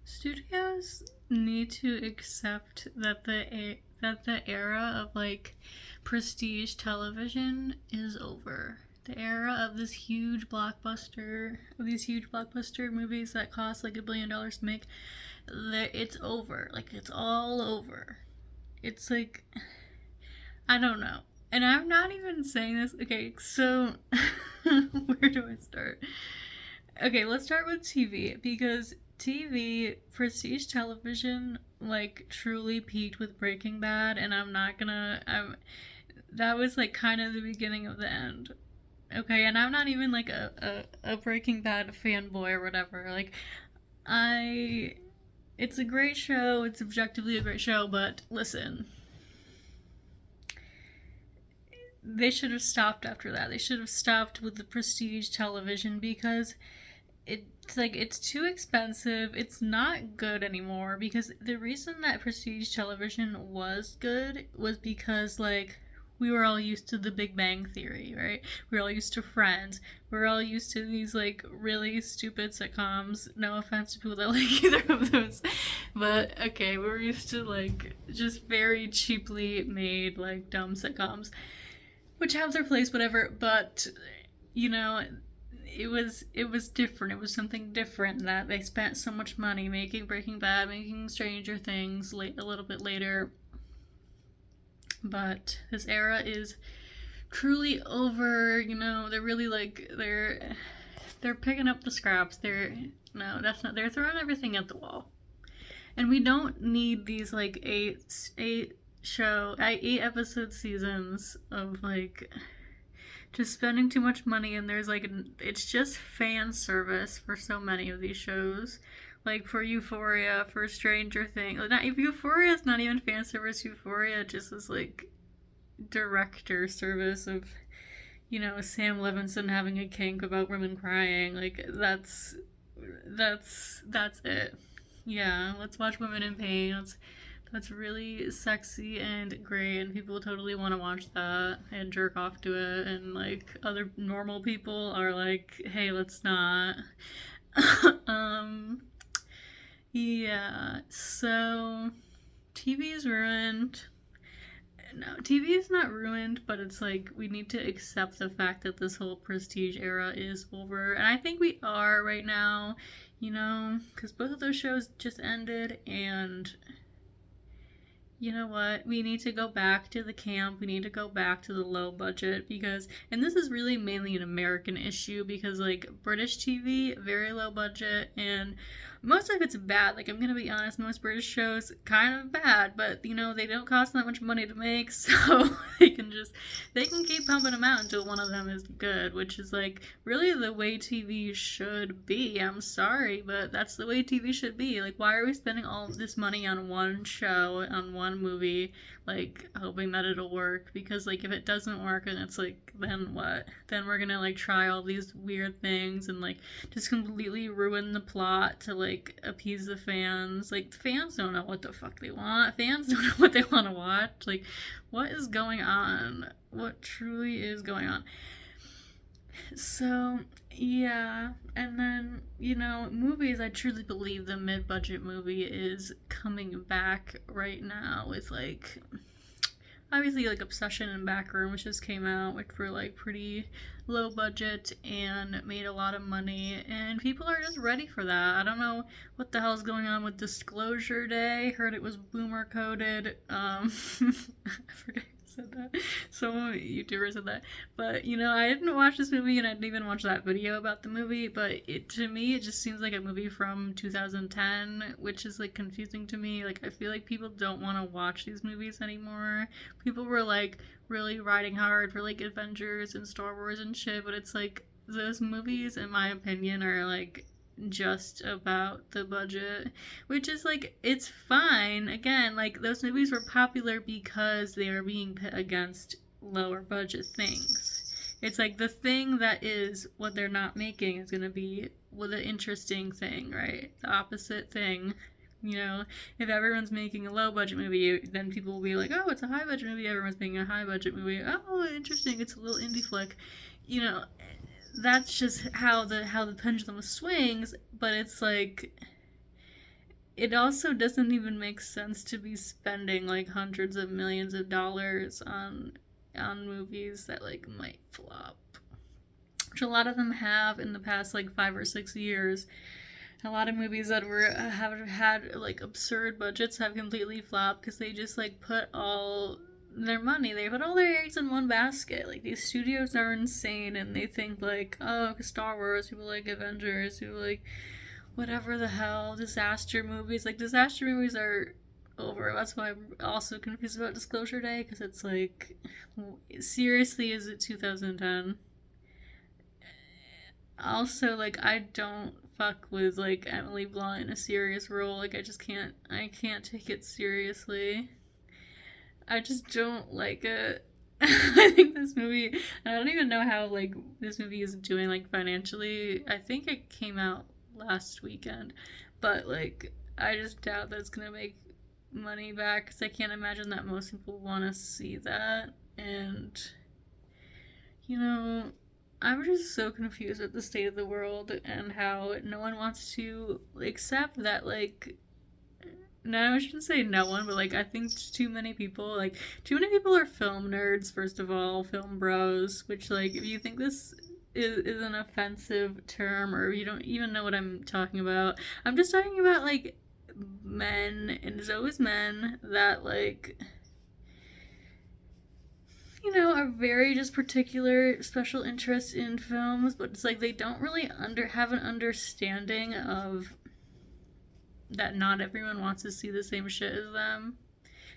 Studios need to accept that the era of like prestige television is over. The era of these huge blockbuster movies that cost like $1 billion to make, it's over. Like it's all over. It's like I don't know. And I'm not even saying this. Okay, so where do I start? Okay, let's start with TV because TV, prestige television, like truly peaked with Breaking Bad, and that was like kind of the beginning of the end. Okay, and I'm not even like a Breaking Bad fanboy or whatever. I, it's a great show, it's objectively a great show, but listen, they should have stopped after that. They should have stopped with the prestige television because it's too expensive. It's not good anymore because the reason that prestige television was good was because like we were all used to the Big Bang Theory, right? We were all used to Friends. We were all used to these like really stupid sitcoms. No offense to people that like either of those, but okay, we were used to like just very cheaply made like dumb sitcoms, which have their place, whatever. But you know, it was different. It was something different that they spent so much money making Breaking Bad, making Stranger Things a little bit later. But this era is truly over. They're really like they're picking up the scraps. They're no, that's not. They're throwing everything at the wall. And we don't need these like eight episode seasons of like just spending too much money, and there's like it's just fan service for so many of these shows, like for Euphoria, for Stranger Things. Not Euphoria is not even fan service. Euphoria just is like director service of Sam Levinson having a kink about women crying. Like that's it. Yeah, let's watch women in pain. That's really sexy and great, and people totally want to watch that and jerk off to it. And like other normal people are like, hey, let's not. um, yeah, so TV is ruined. No, TV is not ruined, but it's like we need to accept the fact that this whole prestige era is over. And I think we are right now, because both of those shows just ended, and you know what? We need to go back to the camp. We need to go back to the low budget and this is really mainly an American issue because, like, British TV, very low budget, and most of it's bad. Like, I'm gonna be honest, most British shows kind of bad, but they don't cost that much money to make, so they can keep pumping them out until one of them is good, which is like really the way TV should be. I'm sorry, but that's the way TV should be. Like, why are we spending all of this money on one show, on one movie, like hoping that it'll work? Because like if it doesn't work, and it's like, then what? Then we're gonna like try all these weird things and like just completely ruin the plot to like appease the fans. Like, the fans don't know what the fuck they want. Fans don't know what they want to watch. Like, what is going on? What truly is going on? So, yeah. And then, movies, I truly believe the mid budget movie is coming back right now with like obviously like Obsession and Backroom, which just came out, which were like pretty low budget and made a lot of money, and people are just ready for that. I don't know what the hell's going on with Disclosure Day. Heard it was boomer coded. I forget who said that. Some YouTuber said that. But I didn't watch this movie, and I didn't even watch that video about the movie, but to me it just seems like a movie from 2010, which is like confusing to me. Like, I feel like people don't want to watch these movies anymore. People were like really riding hard for like Avengers and Star Wars and shit, but it's like those movies, in my opinion, are like just about the budget, which is like, it's fine. Again, like, those movies were popular because they were being pit against lower budget things. It's like the thing that is what they're not making is going to be the interesting thing, right? The opposite thing. If everyone's making a low budget movie, then people will be like, oh, it's a high budget movie. Everyone's making a high budget movie. Oh, interesting. It's a little indie flick. You know, that's just how the pendulum swings. But it's like, it also doesn't even make sense to be spending like hundreds of millions of dollars on movies that like might flop, which a lot of them have in the past like 5 or 6 years. A lot of movies that were have had like absurd budgets have completely flopped because they just like put all their money, they put all their eggs in one basket. Like these studios are insane, and they think like, oh, Star Wars, people like Avengers, people like whatever the hell, disaster movies. Like disaster movies are over. That's why I'm also confused about Disclosure Day, because it's like, seriously, is it 2010? Also, like, I don't fuck with like Emily Blunt in a serious role. Like I can't take it seriously. I just don't like it. I think this movie, I don't even know how like this movie is doing like financially. I think it came out last weekend, but like I just doubt that it's gonna make money back because I can't imagine that most people want to see that. And you know, I'm just so confused with the state of the world and how no one wants to accept that like, no, I shouldn't say no one, but like I think too many people are film nerds, first of all, film bros, which like if you think this is an offensive term or you don't even know what I'm talking about, I'm just talking about like men, and it's always men that like, you know, are very just particular special interests in films, but it's like they don't really have an understanding of that not everyone wants to see the same shit as them.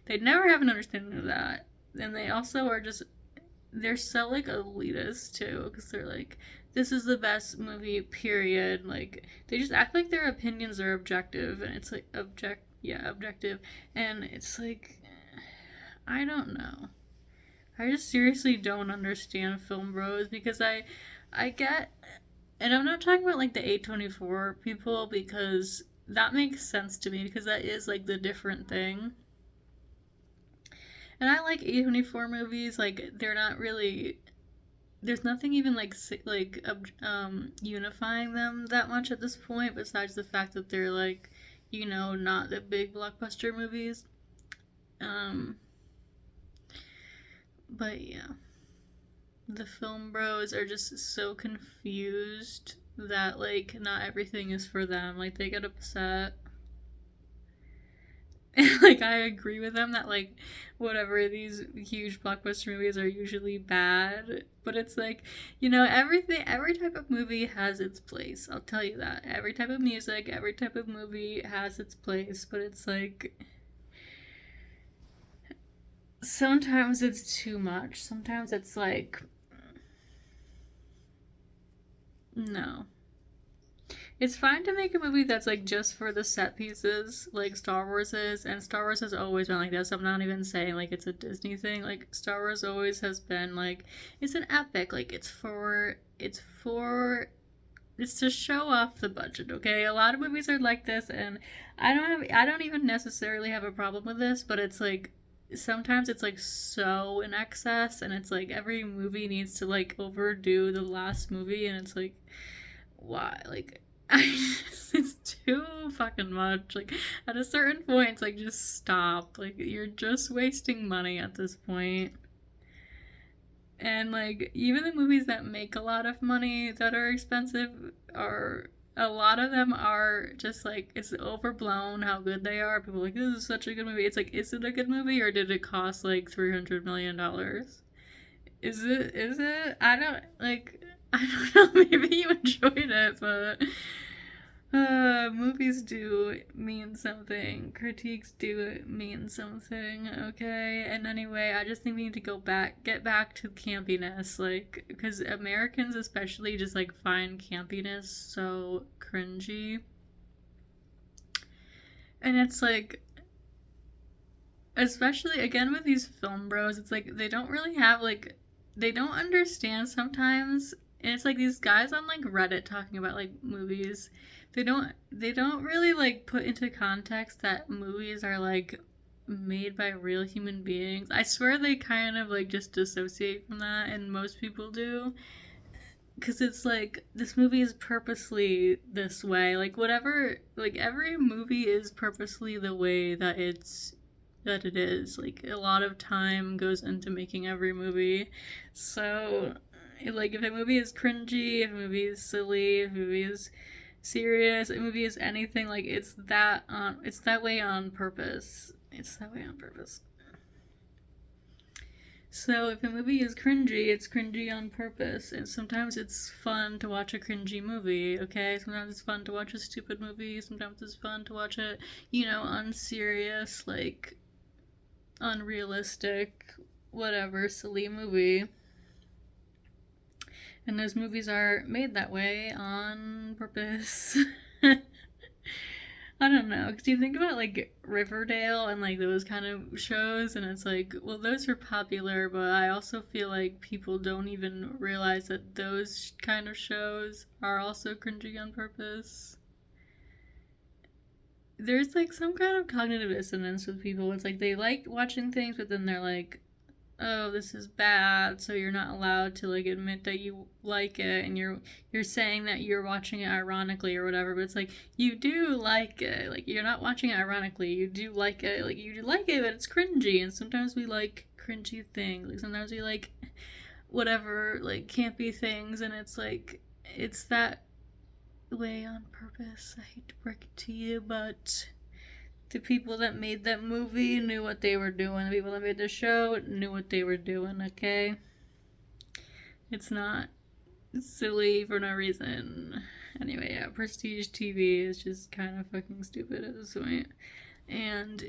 They never have an understanding of that. And they also are just, they're so like elitist too, because they're like, this is the best movie, period. Like, they just act like their opinions are objective, and it's like, objective. And it's like, I don't know. I just seriously don't understand film bros because I get, and I'm not talking about like the A24 people because that makes sense to me because that is like the different thing. And I like A24 movies, like they're not really, there's nothing even unifying them that much at this point besides the fact that they're like, you know, not the big blockbuster movies. Um but yeah. The film bros are just so confused that like not everything is for them. Like they get upset. Like I agree with them that like whatever, these huge blockbuster movies are usually bad, but it's like, you know, every type of movie has its place. I'll tell you that. Every type of music, every type of movie has its place, but it's like sometimes it's too much. Sometimes it's like, no. It's fine to make a movie that's like just for the set pieces, like Star Wars is, and Star Wars has always been like that. So I'm not even saying like it's a Disney thing. Like Star Wars always has been like, it's an epic. Like it's to show off the budget. Okay, a lot of movies are like this, and I don't even necessarily have a problem with this, but it's like sometimes it's like so in excess, and it's like every movie needs to like overdo the last movie, and it's like, why? Like, it's too fucking much. Like, at a certain point, it's like, just stop. Like, you're just wasting money at this point. And, like, even the movies that make a lot of money that are expensive are. A lot of them are just like, it's overblown how good they are. People are like, this is such a good movie. It's like, is it a good movie or did it cost like $300 million? Is it? I don't like. I don't know. Maybe you enjoyed it, but movies do mean something. Critiques do mean something. Okay. And anyway, I just think we need to get back to campiness, like, because Americans especially just like find campiness so cringy, and it's like, especially again with these film bros, it's like they don't really have like, they don't understand sometimes, and it's like these guys on like Reddit talking about like movies, they don't really like put into context that movies are like made by real human beings. I swear they kind of like just dissociate from that, and most people do. because it's like this movie is purposely this way, like whatever, like every movie is purposely the way that it is, like a lot of time goes into making every movie. So like if a movie is cringy, if a movie is silly, if a movie is serious, if a movie is anything, like it's that way on purpose. It's that way on purpose. So if a movie is cringy, it's cringy on purpose. And sometimes it's fun to watch a cringy movie, okay? Sometimes it's fun to watch a stupid movie. Sometimes it's fun to watch a, unserious, like, unrealistic, whatever, silly movie. And those movies are made that way on purpose. I don't know, because you think about like Riverdale and like those kind of shows, and it's like, well, those are popular, but I also feel like people don't even realize that those kind of shows are also cringy on purpose. There's like some kind of cognitive dissonance with people. It's like they like watching things, but then they're like, oh, this is bad, so you're not allowed to like admit that you like it, and you're saying that you're watching it ironically or whatever, but it's like you do like it. Like you're not watching it ironically. You do like it. Like you do like it, but it's cringy, and sometimes we like cringy things. Like sometimes we like whatever, like campy things, and it's like it's that way on purpose. I hate to break it to you, but the people that made that movie knew what they were doing. The people that made the show knew what they were doing, okay? It's not silly for no reason. Anyway, yeah, prestige TV is just kind of fucking stupid at this point. And,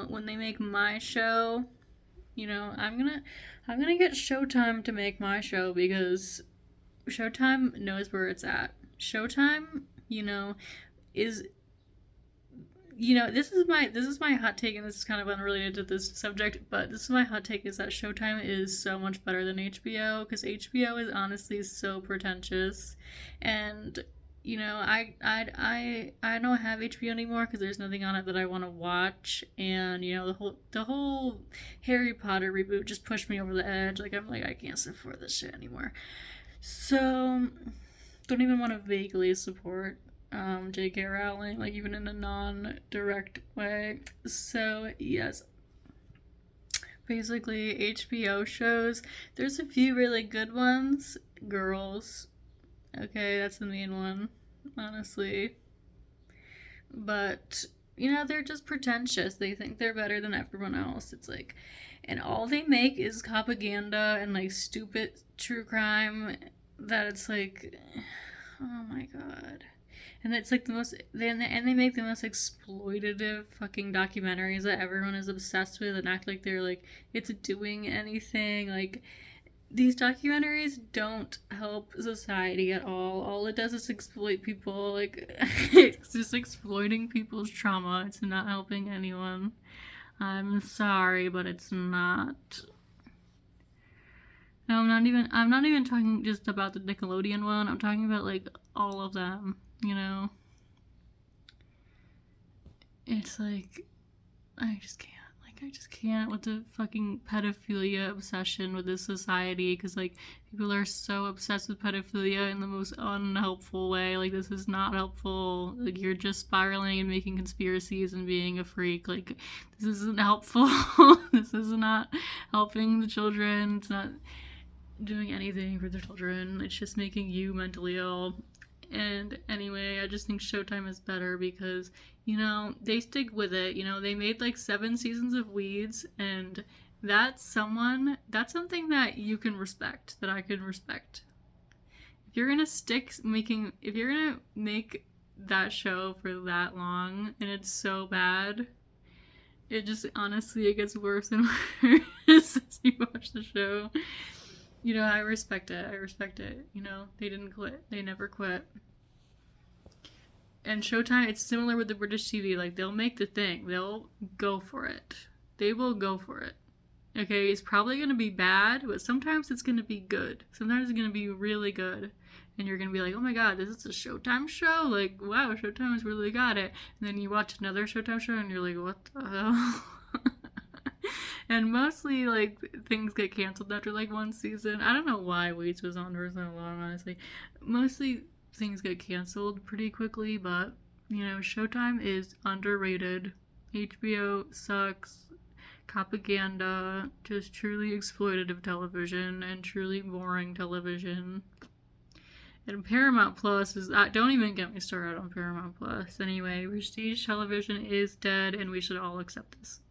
when they make my show, I'm gonna get Showtime to make my show because Showtime knows where it's at. Showtime, is this is my hot take, and this is kind of unrelated to this subject, but this is my hot take, is that Showtime is so much better than HBO, because HBO is honestly so pretentious, and I don't have HBO anymore because there's nothing on it that I want to watch, and the whole Harry Potter reboot just pushed me over the edge. Like I'm like, I can't support this shit anymore, so don't even want to vaguely support J.K. Rowling, like even in a non-direct way. So yes, basically HBO shows. There's a few really good ones. Girls, okay, that's the main one, honestly. But they're just pretentious. They think they're better than everyone else. It's like, and all they make is propaganda and like stupid true crime. That it's like, oh my god. And it's like they make the most exploitative fucking documentaries that everyone is obsessed with and act like they're like it's doing anything. Like these documentaries don't help society at all. All it does is exploit people. Like it's just exploiting people's trauma. It's not helping anyone. I'm sorry, but it's not. No, I'm not even talking just about the Nickelodeon one. I'm talking about like all of them. It's like I just can't with the fucking pedophilia obsession with this society, because like people are so obsessed with pedophilia in the most unhelpful way. Like this is not helpful. Like you're just spiraling and making conspiracies and being a freak. Like this isn't helpful. This is not helping the children. It's not doing anything for the children. It's just making you mentally ill. And anyway, I just think Showtime is better because, they stick with it. They made like 7 seasons of Weeds, and that's something that you can respect, that I can respect. If you're gonna make that show for that long and it's so bad, it just, honestly, it gets worse and worse as you watch the show. I respect it. They didn't quit. They never quit. And Showtime, it's similar with the British TV. Like, they'll make the thing. They'll go for it. They will go for it. Okay, it's probably going to be bad, but sometimes it's going to be good. Sometimes it's going to be really good. And you're going to be like, oh my god, this is a Showtime show? Like, wow, Showtime's really got it. And then you watch another Showtime show and you're like, what the hell? And mostly, like, things get canceled after, like, one season. I don't know why Weeds was on for so long, honestly. Mostly things get canceled pretty quickly, but, you know, Showtime is underrated. HBO sucks. Propaganda, just truly exploitative television and truly boring television. And Paramount Plus is, don't even get me started on Paramount Plus. Anyway, prestige television is dead and we should all accept this.